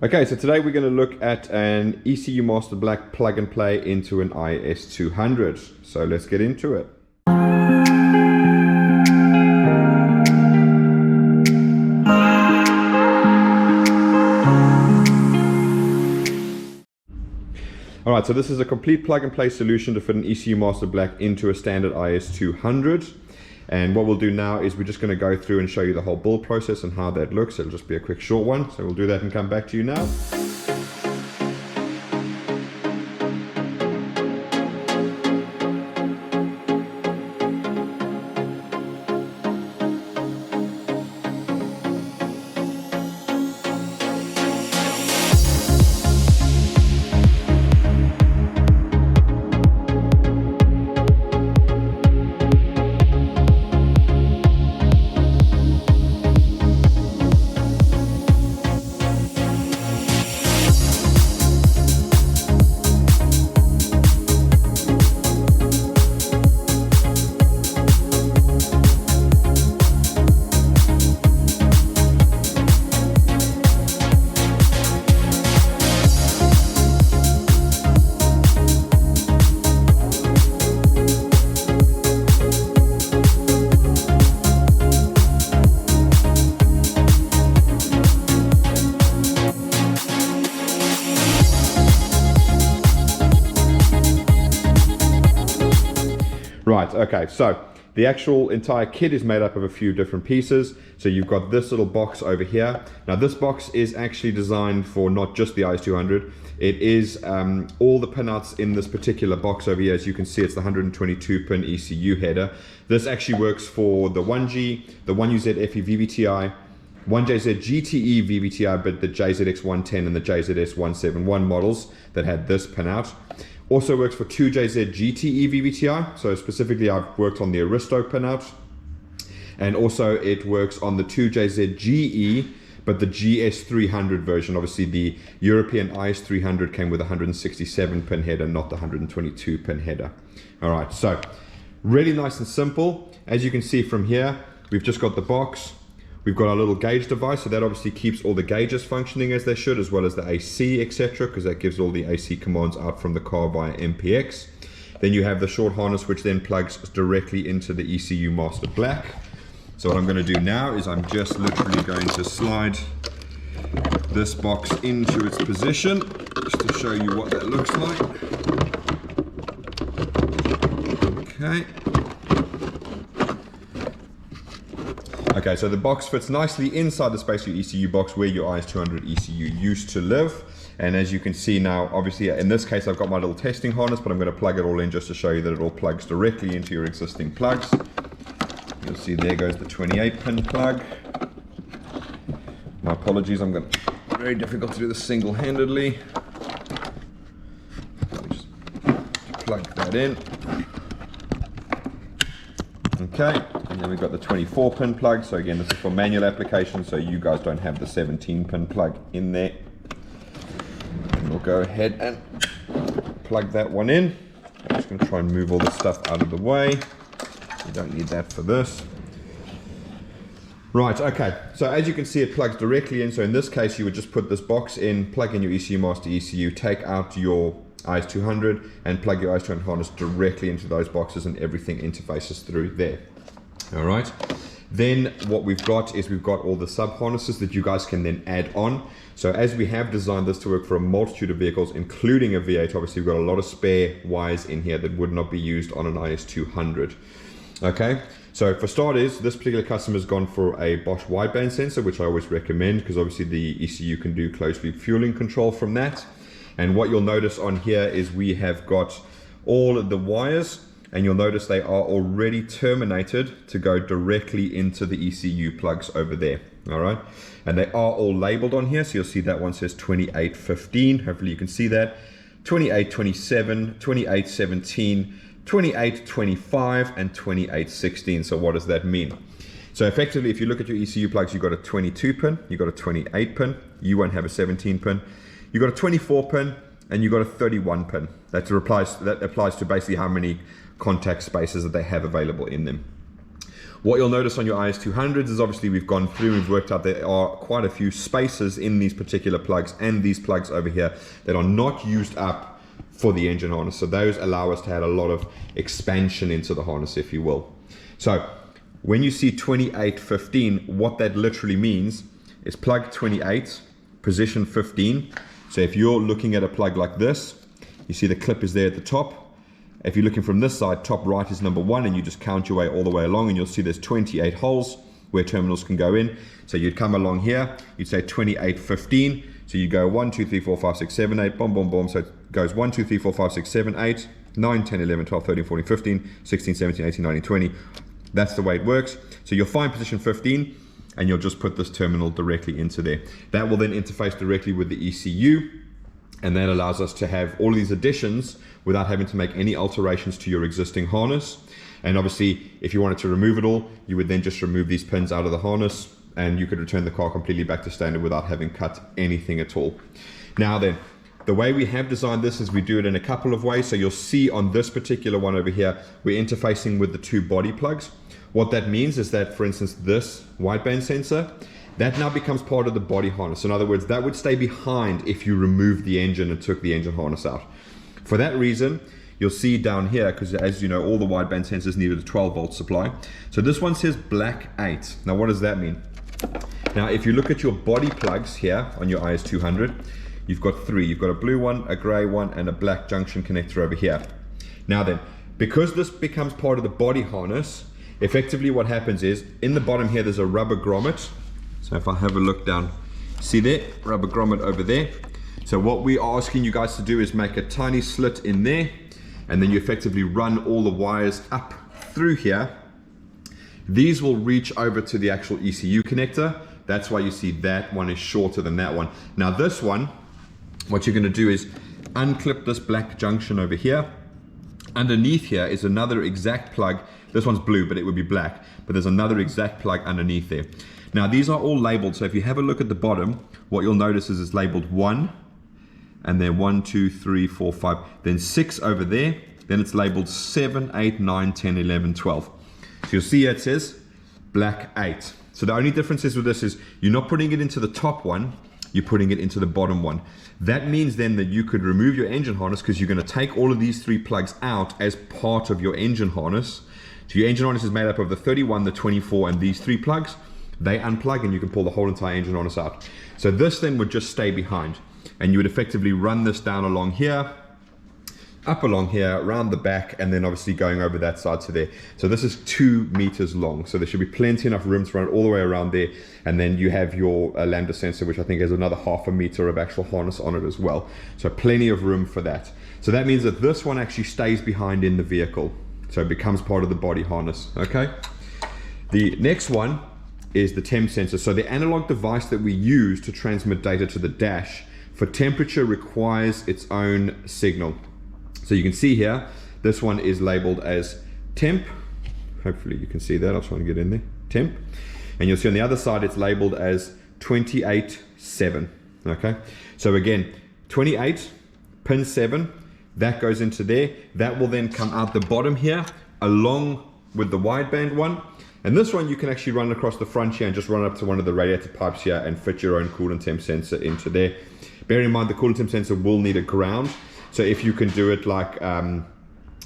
Okay, so today we're going to look at an ECUMaster Black plug and play into an IS200. So let's get into it. Alright, so this is a complete plug and play solution to fit an ECUMaster Black into a standard IS200. And what we'll do now is we're just going to go through and show you the whole build process and how that looks. It'll just be a quick short one. So we'll do that and come back to you now. Right, okay, so the actual entire kit is made up of a few different pieces. So you've got this little box over here. Now this box is actually designed for not just the IS200. It is all the pinouts in this particular box over here. As you can see, it's the 122 pin ECU header. This actually works for the 1G, the 1UZ FE VVTi, 1JZ GTE VVTi, but the JZX110 and the JZS171 models that had this pinout. Also works for 2JZ GTE VVTi, so specifically I've worked on the Aristo pinout, and also it works on the 2JZ GE, but the GS300 version. Obviously the European IS300 came with a 167 pin header, not the 122 pin header. All right, so really nice and simple. As you can see from here, we've just got the box. We've got our little gauge device, so that obviously keeps all the gauges functioning as they should, as well as the AC, etc., because that gives all the AC commands out from the car via MPX. Then you have the short harness, which then plugs directly into the ECUMaster Black. So what I'm going to do now is I'm just literally going to slide this box into its position, just to show you what that looks like. Okay. Okay, so the box fits nicely inside the space your ECU box where your IS200 ECU used to live. And as you can see now, obviously in this case I've got my little testing harness, but I'm going to plug it all in just to show you that it all plugs directly into your existing plugs. You'll see there goes the 28 pin plug. My apologies, very difficult to do this single-handedly. Let me just plug that in. Okay, and then we've got the 24 pin plug. So again, this is for manual application, so you guys don't have the 17 pin plug in there. And we'll go ahead and plug that one in. I'm just going to try and move all this stuff out of the way. You don't need that for this. Right, okay, so as you can see, it plugs directly in. So in this case, you would just put this box in, plug in your ECUMaster ECU, take out your IS200 and plug your IS200 harness directly into those boxes, and everything interfaces through there. All right, then what we've got is we've got all the sub harnesses that you guys can then add on. So as we have designed this to work for a multitude of vehicles, including a V8, obviously we've got a lot of spare wires in here that would not be used on an IS200. Okay, so for starters, this particular customer has gone for a Bosch wideband sensor, which I always recommend because obviously the ECU can do closed loop fueling control from that. And what you'll notice on here is we have got all of the wires, and you'll notice they are already terminated to go directly into the ECU plugs over there. All right, and they are all labeled on here, so you'll see that one says 2815. Hopefully you can see that. 2827, 2817, 2825, and 2816. So what does that mean? So effectively, if you look at your ECU plugs, you've got a 22 pin, you've got a 28 pin, you won't have a 17 pin. You've got a 24 pin, and you've got a 31 pin. That applies to basically how many contact spaces that they have available in them. What you'll notice on your IS200s is obviously we've gone through, we've worked out there are quite a few spaces in these particular plugs and these plugs over here that are not used up for the engine harness. So those allow us to add a lot of expansion into the harness, if you will. So when you see 2815, what that literally means is plug 28, position 15. So if you're looking at a plug like this, you see the clip is there at the top. If you're looking from this side, top right is number 1, and you just count your way all the way along, and you'll see there's 28 holes where terminals can go in. So you'd come along here, you'd say 2815. So you go 1, 2, 3, 4, 5, 6, 7, 8, boom, boom, boom. So it goes 1, 2, 3, 4, 5, 6, 7, 8, 9, 10, 11, 12, 13, 14, 15, 16, 17, 18, 19, 20. That's the way it works. So you'll find position 15, and you'll just put this terminal directly into there. That will then interface directly with the ECU, and that allows us to have all of these additions without having to make any alterations to your existing harness. And obviously, if you wanted to remove it all, you would then just remove these pins out of the harness, and you could return the car completely back to standard without having cut anything at all. Now then, the way we have designed this is we do it in a couple of ways. So you'll see on this particular one over here, we're interfacing with the 2 body plugs. What that means is that, for instance, this wideband sensor, that now becomes part of the body harness. In other words, that would stay behind if you removed the engine and took the engine harness out. For that reason, you'll see down here, because as you know, all the wideband sensors needed a 12-volt supply. So this one says black 8. Now what does that mean? Now if you look at your body plugs here on your IS200, you've got 3. You've got a blue one, a grey one, and a black junction connector over here. Now then, because this becomes part of the body harness, effectively what happens is, in the bottom here there's a rubber grommet. So if I have a look down, see there, rubber grommet over there. So what we are asking you guys to do is make a tiny slit in there, and then you effectively run all the wires up through here. These will reach over to the actual ECU connector. That's why you see that one is shorter than that one. Now this one, what you're going to do is unclip this black junction over here. Underneath here is another exact plug. This one's blue, but it would be black. But there's another exact plug underneath there. Now these are all labeled. So if you have a look at the bottom, what you'll notice is it's labeled 1, and then 1, 2, 3, 4, 5, then 6 over there. Then it's labeled 7, 8, 9, 10, 11, 12. So you'll see here it says black 8. So the only difference is with this is you're not putting it into the top one, you're putting it into the bottom one. That means then that you could remove your engine harness, because you're going to take all of these 3 plugs out as part of your engine harness. So your engine harness is made up of the 31, the 24, and these 3 plugs. They unplug and you can pull the whole entire engine harness out. So this then would just stay behind, and you would effectively run this down along here, up along here, around the back, and then obviously going over that side to there. So this is 2 meters long, so there should be plenty enough room to run it all the way around there. And then you have your lambda sensor, which I think has another ½ meter of actual harness on it as well. So plenty of room for that. So that means that this one actually stays behind in the vehicle, so it becomes part of the body harness. Okay, the next one is the temp sensor. So the analog device that we use to transmit data to the dash for temperature requires its own signal. So you can see here, this one is labeled as temp. Hopefully you can see that. I'll try and get in there. Temp. And you'll see on the other side, it's labeled as 28.7. Okay. So again, 28, pin 7, that goes into there. That will then come out the bottom here, along with the wideband one. And this one you can actually run across the front here and just run up to one of the radiator pipes here and fit your own coolant temp sensor into there. Bear in mind, the coolant temp sensor will need a ground. So if you can do it like on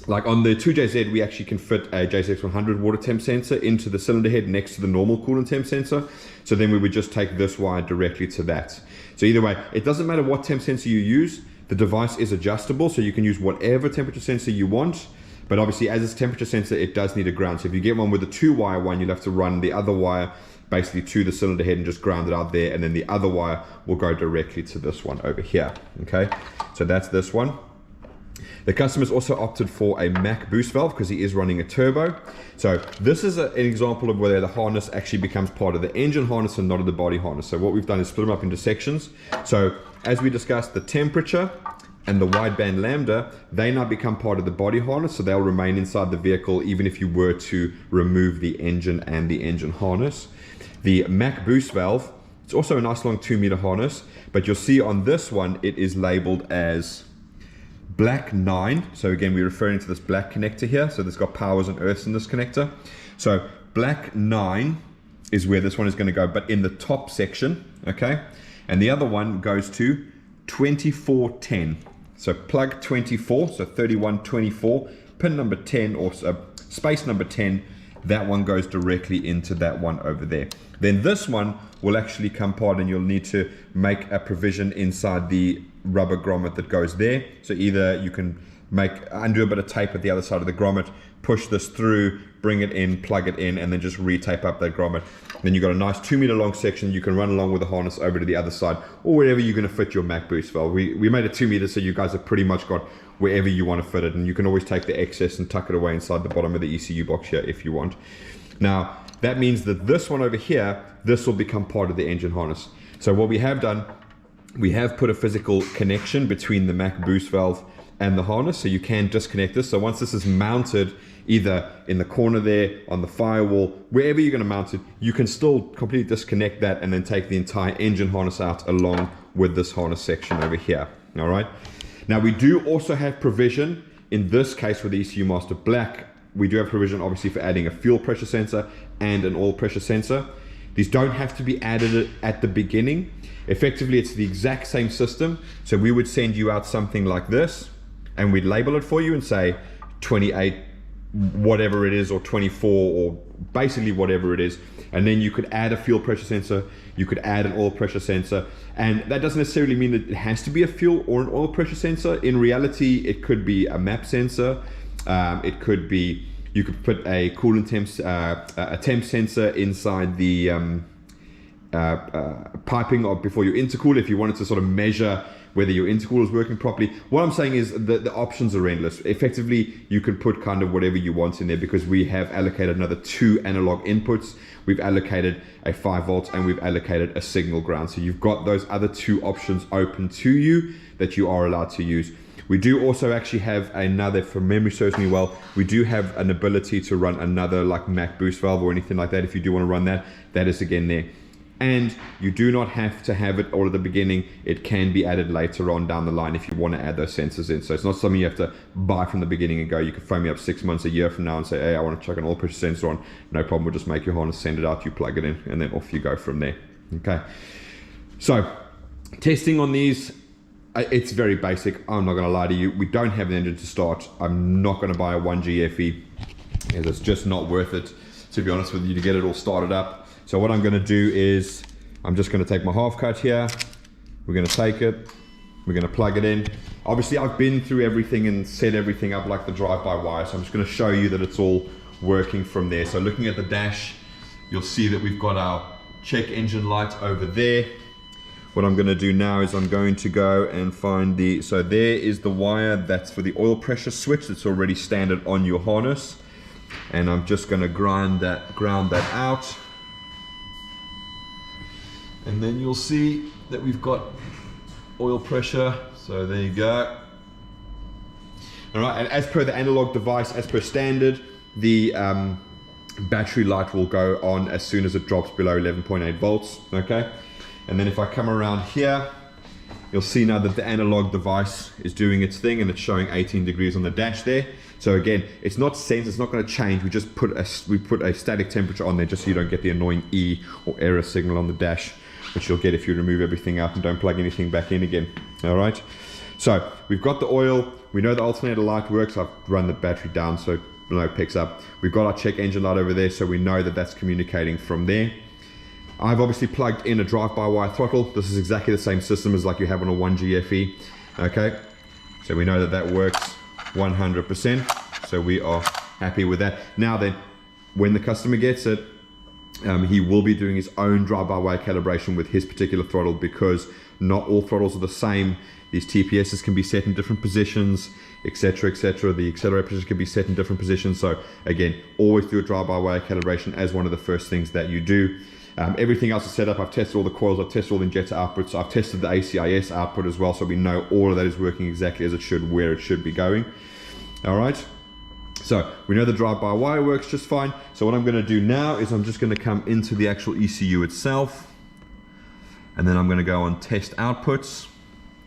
the 2JZ, we actually can fit a JZX100 water temp sensor into the cylinder head next to the normal coolant temp sensor. So then we would just take this wire directly to that. So either way, it doesn't matter what temp sensor you use, the device is adjustable, so you can use whatever temperature sensor you want. But obviously, as it's a temperature sensor, it does need a ground. So if you get one with a 2-wire one, you'll have to run the other wire basically to the cylinder head and just ground it out there, and then the other wire will go directly to this one over here. Okay, so that's this one. The customer's also opted for a Mac boost valve because he is running a turbo. So this is an example of where the harness actually becomes part of the engine harness and not of the body harness. So what we've done is split them up into sections. So as we discussed, the temperature and the wideband lambda, they now become part of the body harness, so they'll remain inside the vehicle even if you were to remove the engine and the engine harness. The Mac boost valve, it's also a nice long 2-meter harness, but you'll see on this one it is labeled as black 9. So again, we're referring to this black connector here. So this got powers and earths in this connector. So black 9 is where this one is going to go, but in the top section, okay? And the other one goes to 2410. So plug 24, so 3124, pin number 10 or space number 10, that one goes directly into that one over there. Then this one will actually come part, and you'll need to make a provision inside the rubber grommet that goes there. So either you can undo a bit of tape at the other side of the grommet, push this through, bring it in, plug it in, and then just re-tape up that grommet. Then you've got a nice 2 meter long section. You can run along with the harness over to the other side, or wherever you're going to fit your Mac boost valve. We made it 2 meters, so you guys have pretty much got wherever you want to fit it, and you can always take the excess and tuck it away inside the bottom of the ECU box here if you want. Now that means that this one over here, this will become part of the engine harness. So what we have done, we have put a physical connection between the Mac boost valve and the harness, so you can disconnect this. So once this is mounted either in the corner there, on the firewall, wherever you're going to mount it, you can still completely disconnect that and then take the entire engine harness out along with this harness section over here. All right. Now we do also have provision in this case for the ECUMaster Black. We do have provision obviously for adding a fuel pressure sensor and an oil pressure sensor. These don't have to be added at the beginning. Effectively, it's the exact same system. So we would send you out something like this, and we'd label it for you and say 28 whatever it is, or 24, or basically whatever it is. And then you could add a fuel pressure sensor, you could add an oil pressure sensor, and that doesn't necessarily mean that it has to be a fuel or an oil pressure sensor. In reality, it could be a map sensor. It could be, you could put a coolant a temp sensor inside the piping or before your intercooler if you wanted to sort of measure whether your intercooler is working properly. What I'm saying is that the options are endless. Effectively, you can put kind of whatever you want in there, because we have allocated another 2 analog inputs. We've allocated a 5 volts and we've allocated a signal ground. So you've got those other 2 options open to you that you are allowed to use. We do also actually have another, if memory serves me well, we do have an ability to run another like Mac boost valve or anything like that. If you do want to run that, that is again there. And you do not have to have it all at the beginning. It can be added later on down the line if you want to add those sensors in. So it's not something you have to buy from the beginning and go. You can phone me up 6 months, a year from now and say, hey, I want to chuck an oil pressure sensor on. No problem, we'll just make your harness, send it out, you plug it in, and then off you go from there. Okay. So testing on these, it's very basic. I'm not going to lie to you. We don't have an engine to start. I'm not going to buy a 1G FE, as it's just not worth it, to be honest with you, to get it all started up. So what I'm going to do is I'm just going to take my half cut here. We're going to take it. We're going to plug it in. Obviously, I've been through everything and set everything up like the drive-by-wire. So I'm just going to show you that it's all working from there. So looking at the dash, you'll see that we've got our check engine light over there. What I'm going to do now is I'm going to go and find the, so there is the wire that's for the oil pressure switch that's already standard on your harness. And I'm just going to ground that out. And then you'll see that we've got oil pressure. So there you go. All right, and as per the analog device, as per standard, the battery light will go on as soon as it drops below 11.8 volts, okay? And then if I come around here, you'll see now that the analog device is doing its thing and it's showing 18 degrees on the dash there. So again, it's not sensed, it's not going to change. We just put a static temperature on there just so you don't get the annoying E or error signal on the dash, which you'll get if you remove everything out and don't plug anything back in again. All right. So we've got the oil. We know the alternator light works. I've run the battery down so it picks up. We've got our check engine light over there, so we know that that's communicating from there. I've obviously plugged in a drive-by-wire throttle. This is exactly the same system as like you have on a 1G FE. Okay. So we know that that works 100%. So we are happy with that. Now then, when the customer gets it, he will be doing his own drive-by-wire calibration with his particular throttle, because not all throttles are the same. These TPSs can be set in different positions, etc., etc. The accelerator pressures can be set in different positions. So again, always do a drive-by-wire calibration as one of the first things that you do. Everything else is set up. I've tested all the coils, I've tested all the injector outputs, I've tested the ACIS output as well, so we know all of that is working exactly as it should, where it should be going. All right. So we know the drive-by-wire works just fine. So what I'm going to do now is I'm just going to come into the actual ECU itself, and then I'm going to go on test outputs.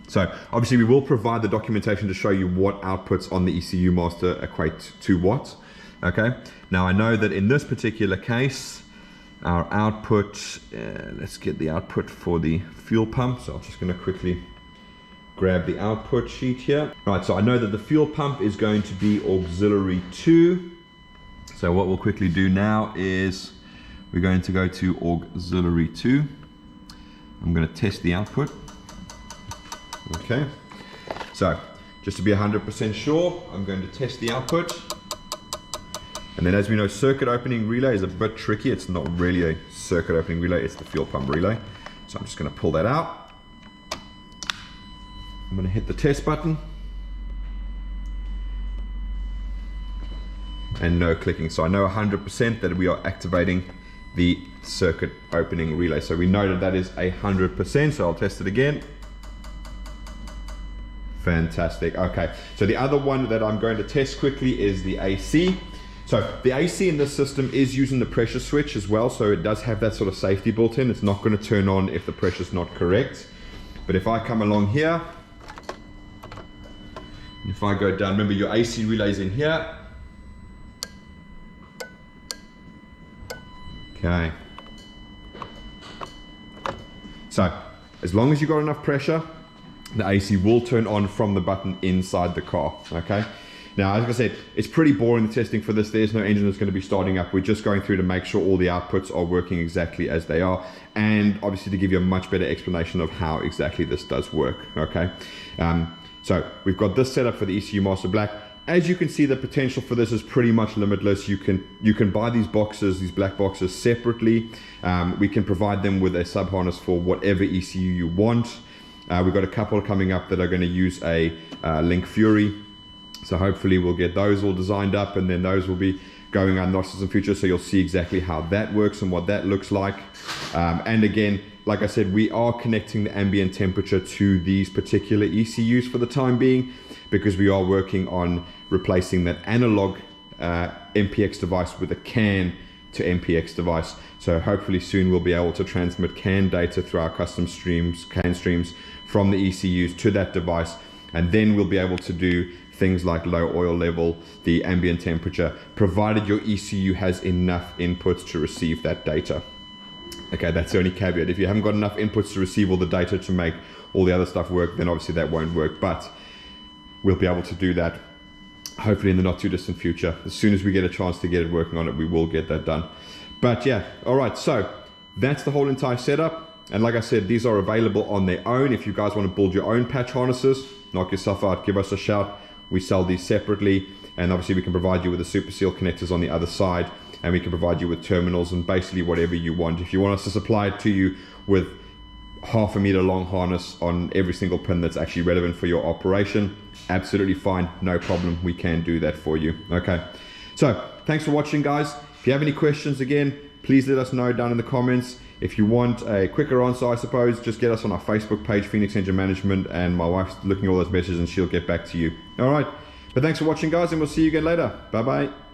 So obviously we will provide the documentation to show you what outputs on the ECUMaster equate to what. Okay, now I know that in this particular case, our output, let's get the output for the fuel pump. So I'm just going to quickly grab the output sheet here. Right, so I know that the fuel pump is going to be auxiliary 2. So what we'll quickly do now is we're going to go to auxiliary 2. I'm going to test the output. Okay, so just to be 100% sure, I'm going to test the output. And then as we know, circuit opening relay is a bit tricky. It's not really a circuit opening relay, it's the fuel pump relay. So I'm just going to pull that out. I'm going to hit the test button. And no clicking. So I know 100% that we are activating the circuit opening relay. So we know that that is 100%. So I'll test it again. Fantastic. Okay. So the other one that I'm going to test quickly is the AC. So the AC in this system is using the pressure switch as well, so it does have that sort of safety built in. It's not going to turn on if the pressure is not correct. But if I come along here, if I go down, remember your AC relay's in here. Okay. So as long as you've got enough pressure, the AC will turn on from the button inside the car. Okay. Now, as I said, it's pretty boring, the testing for this. There's no engine that's going to be starting up. We're just going through to make sure all the outputs are working exactly as they are, and obviously to give you a much better explanation of how exactly this does work, okay? So we've got this set up for the ECUMaster Black. As you can see, the potential for this is pretty much limitless. You can buy these boxes, these black boxes separately. We can provide them with a sub harness for whatever ECU you want. We've got a couple coming up that are going to use a Link Fury. So hopefully we'll get those all designed up, and then those will be going on Lotus in future. So you'll see exactly how that works and what that looks like. And again, like I said, we are connecting the ambient temperature to these particular ECUs for the time being, because we are working on replacing that analog MPX device with a CAN to MPX device. So hopefully soon we'll be able to transmit CAN data through our custom streams, CAN streams from the ECUs to that device. And then we'll be able to do things like low oil level, the ambient temperature, provided your ECU has enough inputs to receive that data. Okay, that's the only caveat. If you haven't got enough inputs to receive all the data to make all the other stuff work, then obviously that won't work. But we'll be able to do that hopefully in the not too distant future. As soon as we get a chance to get it working on it, we will get that done. But yeah, all right, so that's the whole entire setup. And like I said, these are available on their own. If you guys want to build your own patch harnesses, knock yourself out, give us a shout. We sell these separately, and obviously we can provide you with the super seal connectors on the other side, and we can provide you with terminals and basically whatever you want. If you want us to supply it to you with 1/2 meter long harness on every single pin that's actually relevant for your operation, absolutely fine, no problem, we can do that for you. Okay, so thanks for watching, guys. If you have any questions, again, please let us know down in the comments. If you want a quicker answer, I suppose, just get us on our Facebook page, Phoenix Engine Management, and my wife's looking at all those messages and she'll get back to you. All right, but thanks for watching, guys, and we'll see you again later. Bye-bye.